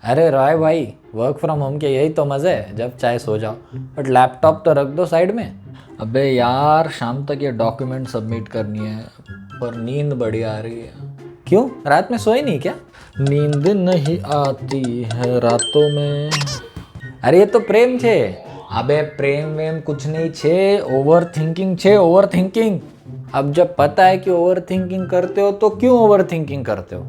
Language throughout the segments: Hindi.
अरे रॉय भाई, वर्क फ्रॉम होम के यही तो मज़े है, जब चाहे सो जाओ, बट लैपटॉप तो रख दो साइड में। अबे यार, शाम तक ये डॉक्यूमेंट सबमिट करनी है, पर नींद बड़ी आ रही है। क्यों, रात में सोए नहीं क्या? नींद नहीं आती है रातों में। अरे ये तो प्रेम छे। अबे प्रेम वेम कुछ नहीं छे, ओवर थिंकिंग छे, ओवर थिंकिंग। अब जब पता है कि ओवर थिंकिंग करते हो तो क्यों ओवर थिंकिंग करते हो?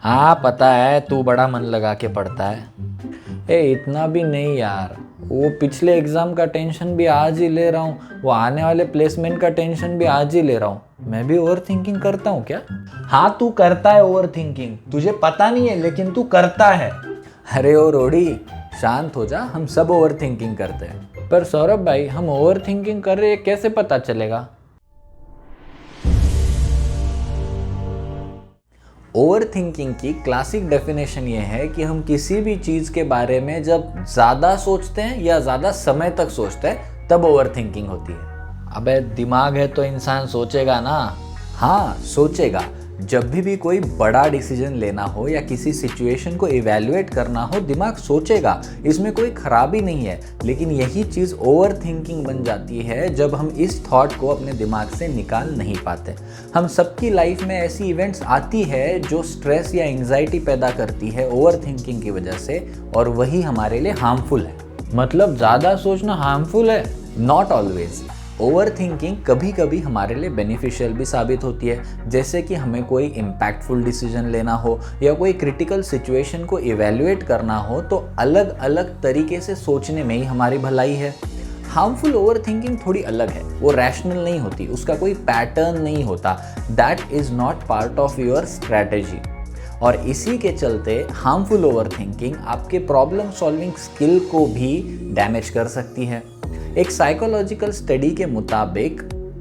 हाँ पता है, तू बड़ा मन लगा के पढ़ता है। इतना भी नहीं यार, वो पिछले एग्जाम का टेंशन भी आज ही ले रहा हूँ, वो आने वाले प्लेसमेंट का टेंशन भी आज ही ले रहा हूँ। मैं भी ओवर थिंकिंग करता हूँ क्या? हाँ तू करता है ओवर थिंकिंग, तुझे पता नहीं है लेकिन तू करता है। अरे ओ रोड़ी, शांत हो जा, हम सब ओवर थिंकिंग करते हैं। पर सौरभ भाई, हम ओवर थिंकिंग कर रहे हैं कैसे पता चलेगा? ओवर थिंकिंग की क्लासिक डेफिनेशन ये है कि हम किसी भी चीज़ के बारे में जब ज़्यादा सोचते हैं या ज़्यादा समय तक सोचते हैं तब ओवर थिंकिंग होती है। अबे दिमाग है तो इंसान सोचेगा ना। हाँ सोचेगा, जब भी कोई बड़ा डिसीजन लेना हो या किसी सिचुएशन को इवैल्यूएट करना हो, दिमाग सोचेगा, इसमें कोई खराबी नहीं है। लेकिन यही चीज़ ओवर थिंकिंग बन जाती है जब हम इस थॉट को अपने दिमाग से निकाल नहीं पाते। हम सबकी लाइफ में ऐसी इवेंट्स आती है जो स्ट्रेस या एंग्जाइटी पैदा करती है ओवर थिंकिंग की वजह से, और वही हमारे लिए हार्मफुल है। मतलब ज़्यादा सोचना हार्मफुल है? Not always. ओवर थिंकिंग कभी कभी हमारे लिए बेनिफिशियल भी साबित होती है, जैसे कि हमें कोई इम्पैक्टफुल डिसीजन लेना हो या कोई क्रिटिकल सिचुएशन को इवैल्यूएट करना हो, तो अलग अलग तरीके से सोचने में ही हमारी भलाई है। हार्मफुल ओवर थिंकिंग थोड़ी अलग है, वो रैशनल नहीं होती, उसका कोई पैटर्न नहीं होता। That is not part of your strategy. और इसी के चलते हार्मफुल ओवर थिंकिंग आपके प्रॉब्लम सॉल्विंग स्किल को भी डैमेज कर सकती है। एक साइकोलॉजिकल स्टडी के मुताबिक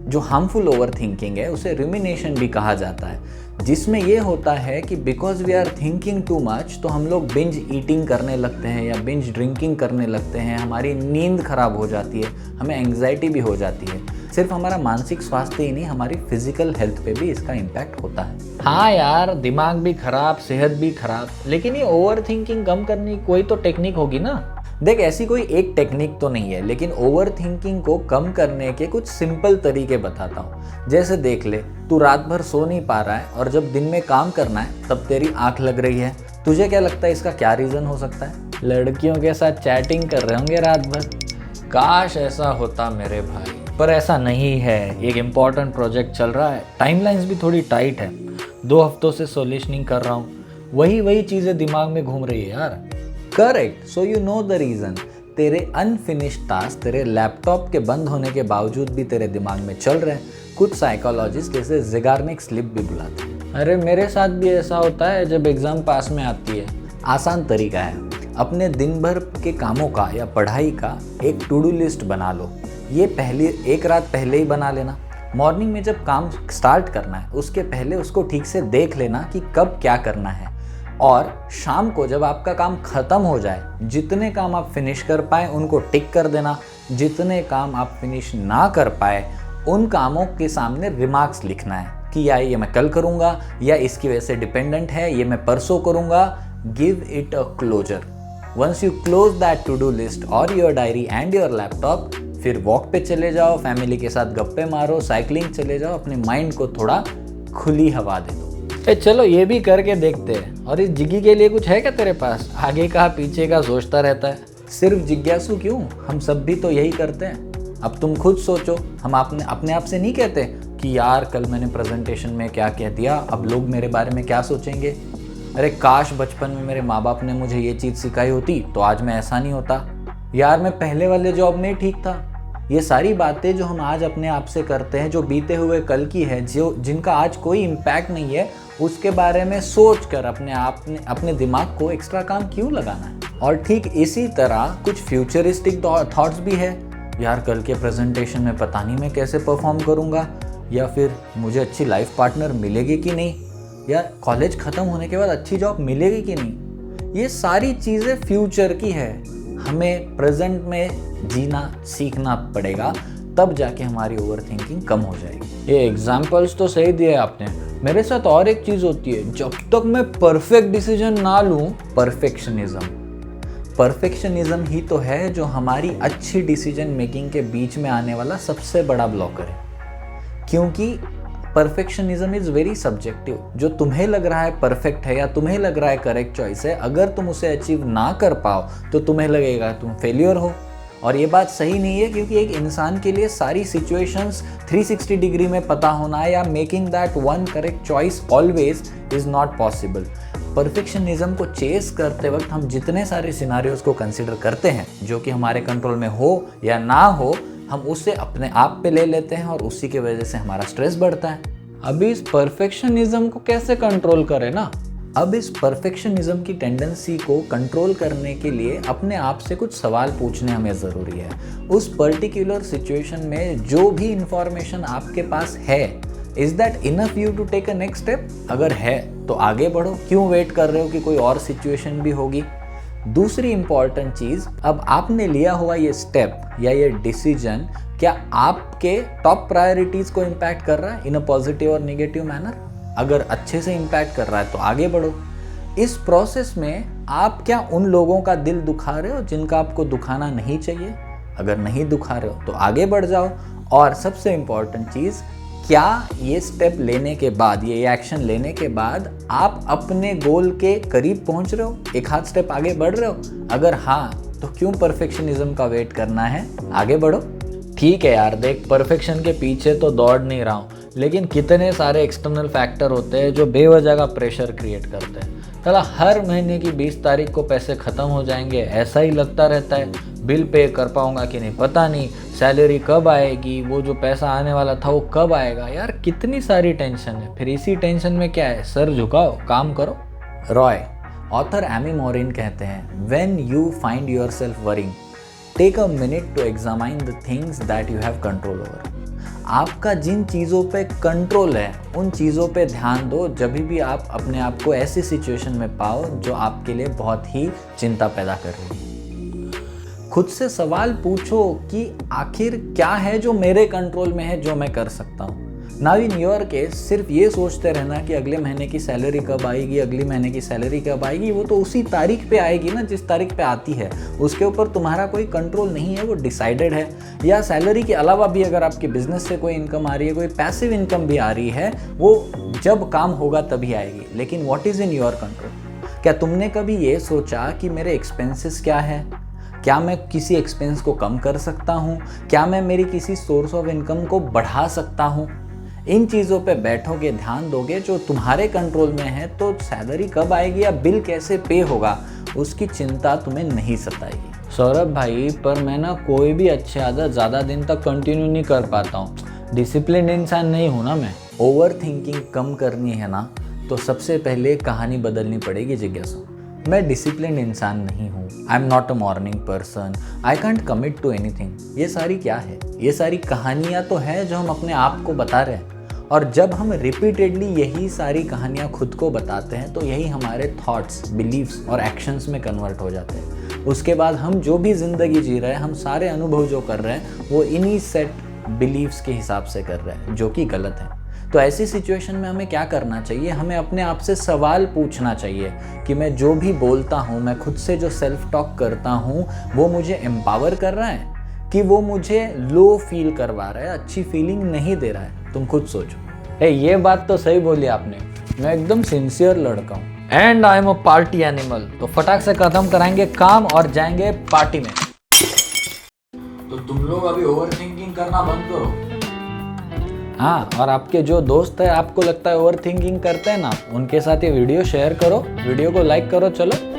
जो हार्मफुल ओवर थिंकिंग है उसे रुमिनेशन भी कहा जाता है, जिसमें यह होता है कि because we are thinking too much तो हम लोग बिंज ईटिंग करने लगते हैं या बिंज ड्रिंकिंग करने लगते हैं, हमारी नींद खराब हो जाती है, हमें एंग्जाइटी भी हो जाती है। सिर्फ हमारा मानसिक स्वास्थ्य ही नहीं, हमारी फिजिकल हेल्थ पे भी इसका इम्पैक्ट होता है। हाँ यार, दिमाग भी खराब, सेहत भी खराब, लेकिन ये ओवर थिंकिंग कम करने की कोई तो टेक्निक होगी ना। देख, ऐसी कोई एक टेक्निक तो नहीं है, लेकिन ओवर थिंकिंग को कम करने के कुछ सिंपल तरीके बताता हूँ। जैसे देख ले, तू रात भर सो नहीं पा रहा है और जब दिन में काम करना है तब तेरी आंख लग रही है। तुझे क्या लगता है इसका क्या रीज़न हो सकता है? लड़कियों के साथ चैटिंग कर रहे होंगे रात भर। काश ऐसा होता मेरे भाई, पर ऐसा नहीं है। एक इम्पॉर्टेंट प्रोजेक्ट चल रहा है, टाइमलाइंस भी थोड़ी टाइट है, 2 हफ्तों से सॉल्यूशनिंग कर रहा हूँ, वही चीज़ें दिमाग में घूम रही है यार। Correct, so you know the reason. तेरे अनफिनिश्ड टास्क तेरे लैपटॉप के बंद होने के बावजूद भी तेरे दिमाग में चल रहे हैं। कुछ साइकोलॉजिस्ट इसे ज़िगार्निक स्लिप भी बुलाते हैं। अरे मेरे साथ भी ऐसा होता है जब एग्ज़ाम पास में आती है। आसान तरीका है, अपने दिन भर के कामों का या पढ़ाई का एक टू डू लिस्ट बना लो। ये पहले एक रात पहले ही बना लेना। मॉर्निंग में जब काम स्टार्ट करना है उसके पहले उसको ठीक से देख लेना कि कब क्या करना है, और शाम को जब आपका काम खत्म हो जाए, जितने काम आप फिनिश कर पाए उनको टिक कर देना। जितने काम आप फिनिश ना कर पाए उन कामों के सामने रिमार्क्स लिखना है कि या ये मैं कल करूँगा, या इसकी वजह से डिपेंडेंट है, ये मैं परसों करूँगा। Give it a closure. Once you close that to do list और your diary and your laptop, फिर वॉक पे चले जाओ, फैमिली के साथ गप्पे मारो, साइकिलिंग चले जाओ, अपने माइंड को थोड़ा खुली हवा दे दो। चलो ये भी करके देखते हैं। और इस जिग्गी के लिए कुछ है क्या तेरे पास? आगे का पीछे का सोचता रहता है। सिर्फ जिज्ञासु क्यों, हम सब भी तो यही करते हैं। अब तुम खुद सोचो, हम अपने आप से नहीं कहते कि यार कल मैंने प्रेजेंटेशन में क्या कह दिया, अब लोग मेरे बारे में क्या सोचेंगे। अरे काश बचपन में मेरे माँ बाप ने मुझे ये चीज़ सिखाई होती तो आज मैं ऐसा नहीं होता। यार मैं पहले वाले जॉब में ठीक था। ये सारी बातें जो हम आज अपने आप से करते हैं, जो बीते हुए कल की है, जिनका आज कोई इम्पैक्ट नहीं है, उसके बारे में सोच कर अपने दिमाग को एक्स्ट्रा काम क्यों लगाना है। और ठीक इसी तरह कुछ फ्यूचरिस्टिक थॉट्स भी है। यार कल के प्रेजेंटेशन में पता नहीं मैं कैसे परफॉर्म करूँगा, या फिर मुझे अच्छी लाइफ पार्टनर मिलेगी कि नहीं, या कॉलेज ख़त्म होने के बाद अच्छी जॉब मिलेगी कि नहीं। ये सारी चीज़ें फ्यूचर की है। हमें प्रेजेंट में जीना सीखना पड़ेगा, तब जाके हमारी ओवर थिंकिंग कम हो जाएगी। ये एग्जाम्पल्स तो सही दिए आपने। मेरे साथ और एक चीज़ होती है, जब तक मैं परफेक्ट डिसीजन ना लूँ, परफेक्शनिज्म ही तो है जो हमारी अच्छी डिसीजन मेकिंग के बीच में आने वाला सबसे बड़ा ब्लॉकर है। क्योंकि परफेक्शनिज्म इज़ वेरी सब्जेक्टिव। जो तुम्हें लग रहा है परफेक्ट है या तुम्हें लग रहा है करेक्ट चॉइस है, अगर तुम उसे अचीव ना कर पाओ तो तुम्हें लगेगा तुम फेलियर हो। और ये बात सही नहीं है, क्योंकि एक इंसान के लिए सारी सिचुएशंस 360 डिग्री में पता होना या making that one correct choice always is not possible. Perfectionism को चेस करते वक्त हम जितने सारे सिनारियोज को कंसिडर करते हैं जो कि हमारे कंट्रोल में हो या ना हो, हम उसे अपने आप पे ले लेते हैं और उसी की वजह से हमारा स्ट्रेस बढ़ता है। अभी इस परफेक्शनिज्म को कैसे कंट्रोल करें ना? अब इस परफेक्शनिज्म की टेंडेंसी को कंट्रोल करने के लिए अपने आप से कुछ सवाल पूछने हमें ज़रूरी है। उस पर्टिकुलर सिचुएशन में जो भी इंफॉर्मेशन आपके पास है, is that enough you to take a next step? अगर है तो आगे बढ़ो, क्यों वेट कर रहे हो कि कोई और सिचुएशन भी होगी? दूसरी इंपॉर्टेंट चीज़, अब आपने लिया हुआ ये स्टेप या ये डिसीजन क्या आपके टॉप प्रायोरिटीज़ को इम्पैक्ट कर रहा है इन अ पॉजिटिव और नेगेटिव मैनर? अगर अच्छे से इम्पैक्ट कर रहा है तो आगे बढ़ो। इस प्रोसेस में आप क्या उन लोगों का दिल दुखा रहे हो जिनका आपको दुखाना नहीं चाहिए? अगर नहीं दुखा रहे हो तो आगे बढ़ जाओ। और सबसे इम्पॉर्टेंट चीज़, क्या ये स्टेप लेने के बाद, ये एक्शन लेने के बाद आप अपने गोल के करीब पहुंच रहे हो, एक हाथ स्टेप आगे बढ़ रहे हो? अगर हाँ, तो क्यों परफेक्शनिज्म का वेट करना है, आगे बढ़ो। ठीक है यार, देख परफेक्शन के पीछे तो दौड़ नहीं रहा हूँ, लेकिन कितने सारे एक्सटर्नल फैक्टर होते हैं जो बेवजह का प्रेशर क्रिएट करते हैं। चला, हर महीने की 20 तारीख को पैसे ख़त्म हो जाएंगे ऐसा ही लगता रहता है। बिल पे कर पाऊंगा कि नहीं पता नहीं, सैलरी कब आएगी, वो जो पैसा आने वाला था वो कब आएगा। यार कितनी सारी टेंशन है। फिर इसी टेंशन में क्या है, सर झुकाओ, काम करो। रॉय ऑथर एमी मोरिन कहते हैं, when you find yourself worrying, take a minute to examine the things that you have control over. आपका जिन चीज़ों पे कंट्रोल है उन चीज़ों पे ध्यान दो जब भी आप अपने आप को ऐसी सिचुएशन में पाओ जो आपके लिए बहुत ही चिंता पैदा कर रही है। खुद से सवाल पूछो कि आखिर क्या है जो मेरे कंट्रोल में है, जो मैं कर सकता हूँ। नाउ इन योर केस, सिर्फ ये सोचते रहना कि अगले महीने की सैलरी कब आएगी, अगले महीने की सैलरी कब आएगी, वो तो उसी तारीख पे आएगी ना जिस तारीख पे आती है। उसके ऊपर तुम्हारा कोई कंट्रोल नहीं है, वो डिसाइडेड है। या सैलरी के अलावा भी अगर आपके बिजनेस से कोई इनकम आ रही है, कोई पैसिव इनकम भी आ रही है, वो जब काम होगा तभी आएगी। लेकिन what is in your control? क्या तुमने कभी ये सोचा कि मेरे एक्सपेंसेस क्या है? क्या मैं किसी एक्सपेंस को कम कर सकता हूँ? क्या मैं मेरी किसी सोर्स ऑफ इनकम को बढ़ा सकता हूँ? इन चीज़ों पे बैठोगे, ध्यान दोगे जो तुम्हारे कंट्रोल में है, तो सैलरी कब आएगी या बिल कैसे पे होगा उसकी चिंता तुम्हें नहीं सताएगी। सौरभ भाई, पर मैं ना कोई भी अच्छी आदत ज़्यादा दिन तक कंटिन्यू नहीं कर पाता हूँ। डिसिप्लिन इंसान नहीं हूँ ना मैं। ओवर थिंकिंग कम करनी है ना, तो सबसे पहले कहानी बदलनी पड़ेगी जिज्ञासु। मैं डिसिप्लिन इंसान नहीं हूँ, I am not a morning person, I can't commit to anything. ये सारी क्या है? ये सारी कहानियाँ तो हैं जो हम अपने आप को बता रहे हैं। और जब हम रिपीटेडली यही सारी कहानियाँ खुद को बताते हैं तो यही हमारे थॉट्स, बिलीव्स और एक्शंस में कन्वर्ट हो जाते हैं। उसके बाद हम जो भी ज़िंदगी जी रहे हैं, हम सारे अनुभव जो कर रहे हैं वो इन्हीं सेट बिलीव्स के हिसाब से कर रहे हैं, जो कि गलत है। तो ऐसी सिचुएशन में हमें क्या करना चाहिए? हमें अपने आप से सवाल पूछना चाहिए कि मैं जो भी बोलता हूँ, मैं खुद से जो सेल्फ टॉक करता हूँ, वो मुझे एम्पावर कर रहा है कि वो मुझे लो फील करवा रहा है, अच्छी फीलिंग नहीं दे रहा है। तुम खुद सोचो। ये बात तो सही बोली आपने, मैं एकदम सिंसियर लड़का हूँ and I am a party animal. तो फटाक से खत्म कराएंगे काम और जाएंगे पार्टी में। तो तुम लोग अभी ओवर थिंकिंग करना बंद करो। हाँ, और आपके जो दोस्त है आपको लगता है ओवर थिंकिंग करते हैं ना, उनके साथ ये वीडियो शेयर करो, वीडियो को लाइक करो। चलो।